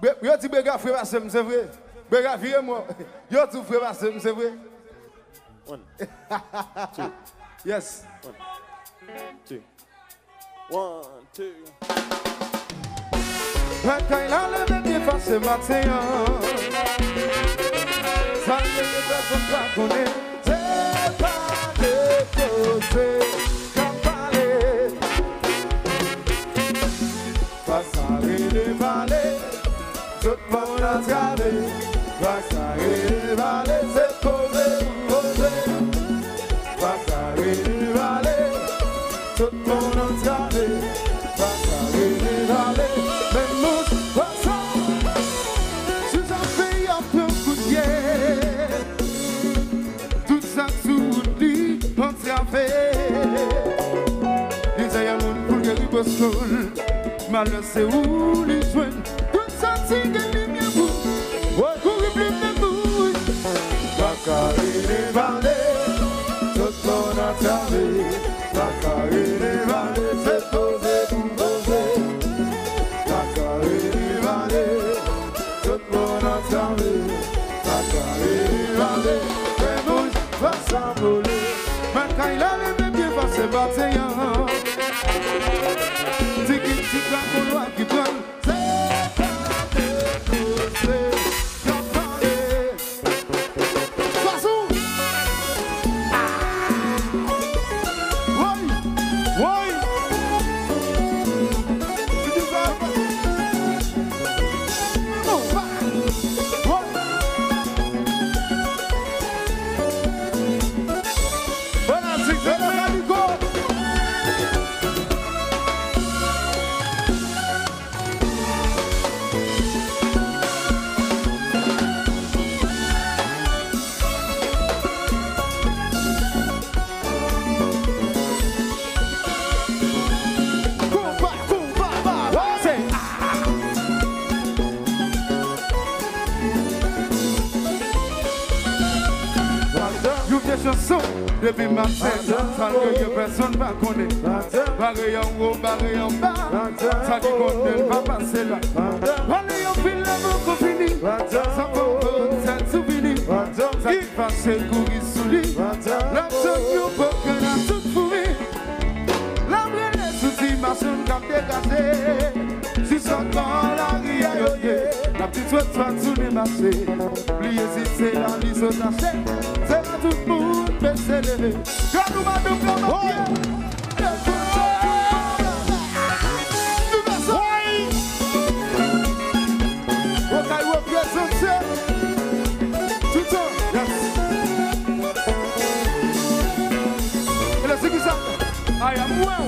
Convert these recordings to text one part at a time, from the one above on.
Yo ti bega frère Bassem, c'est vrai. Bega vieux moi. Yo tout frère Bassem, c'est vrai. One, two, Yes. one, two, one, two. Quand il a levé bien face ce matin, ça ne peut pas connaître. C'est pas déposé qu'à parler. Face à les vallées, tout le monde a travé. Face à les vallées, c'est posé, posé. Face à les vallées, tout le monde a travé. Face à les vallées, même nous, face à. Si ça fait un peu coup de guerre, tout ça sous dit, on travaille. Ils aient un monde pour guérir pour school. Malheur c'est où les jeunes, tout ça c'est gagné mieux vous. Ouais, courir plus de vous. Bacaré les vallées, tout le monde a travaillé. Bacaré les vallées, c'est posé, posé. Bacaré les vallées, tout le monde a travaillé. Bacaré les vallées, les mouches va s'envoler. Mais quand il a les bien va se battre. Tiki quand on qui prend, c'est pas déposé, qu'à parler. Passons. Oui, oui. Tu dis ça? Non, pas. Voilà, c'est le Radico. Chanson depuis ma scène, ça que personne ne va connaître. Barré en haut, barré en bas, ça qui connaît va passer là. Allez, on file la boucle fini, ça va c'est tout fini. Ça qui passe courir sous lit, l'absence du peu que la toute fourrie. La vraie souci, ma sonne cap dégagé. Si son dans la riaille, la petite souhaite soit sous les marchés. Oubliez si c'est la vie sur ta chaîne, c'est là tout le monde. C'est levé. Quand nous m'avons fait mon pied. I am well.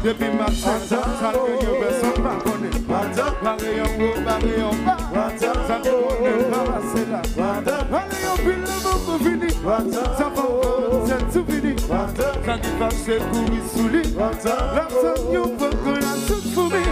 Depuis ma chaîne, ça que yo personne pas connaît. Barré en haut, barré en bas, ça que connaît pas passer là. Allez, on file le monde fini, ça va c'est tout fini. Ça qui va se courir sous lit, l'absence yo peut qu'on a tout fourni.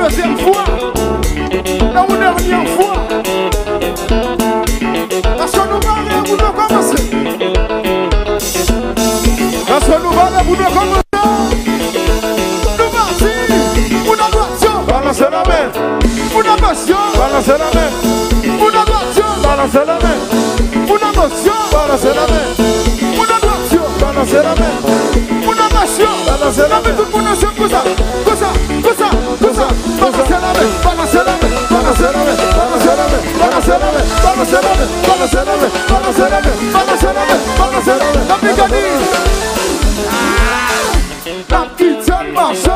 deuxième fois. La dernière fois. Parce que nous parlons, vous devez commencer. Parce que nous parlons, vous devez commencer. Nous partis. Vous n'avez pas. Balancez la main. Vous n'avez pas. Balancez la main. Vous n'avez pas. Balancez la main. Vous n'avez pas. Balancez la main. Vous n'avez pas. Balancez la main. Vous n'avez pas. Balancez la main. Tout le monde se comme ça. Comme ça. Comme ça. Comme ça. Balancez la main. Balancez la main. Balancez la main. Balancez la main. Balancez la main. Balancez la main. Balancez la main. Balancez la main. Balancez la main. Balancez la main. La mécanique. La petite marche.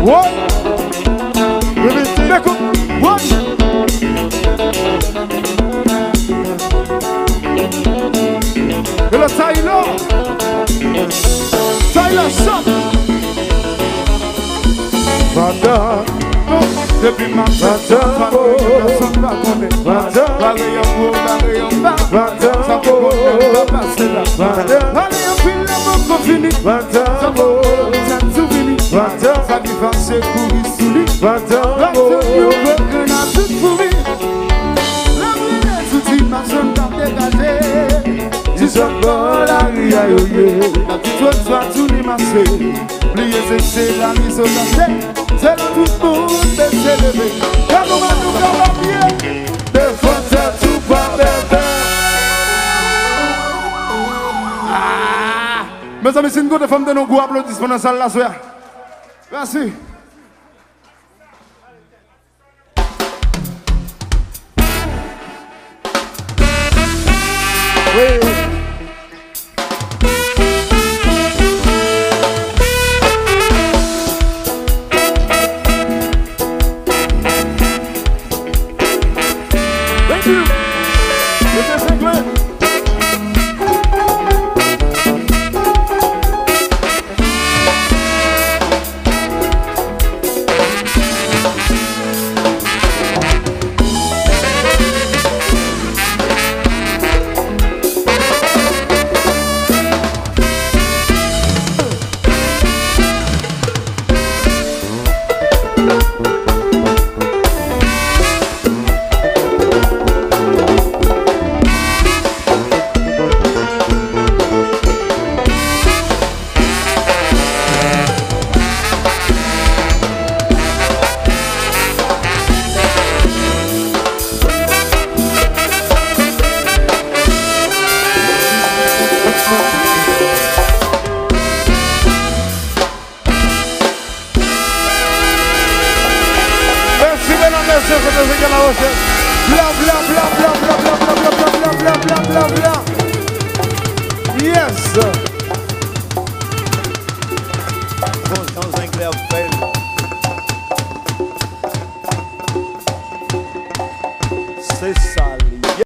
What? What? Et le Tyler shot. Vada, depuis ma personne va connaître. Vada, ça peut passer là. Allez, on finit la bombe finie. Ça tout fini. Ça qui va se courir sous lui. La toute pourrie. La vraie souti marchande dans dégagé. Si je vois la vie à yoye, la petite oiseau soit tout les massés. Plier c'est la mise au tête. C'est là tout le monde peut s'élever. Car nous va nous faire la vie. Des fois c'est tout pas bébé. Mes amis, c'est une grande femme de nos goûts. Applaudissements dans la salle là, soeur. Merci. Oui.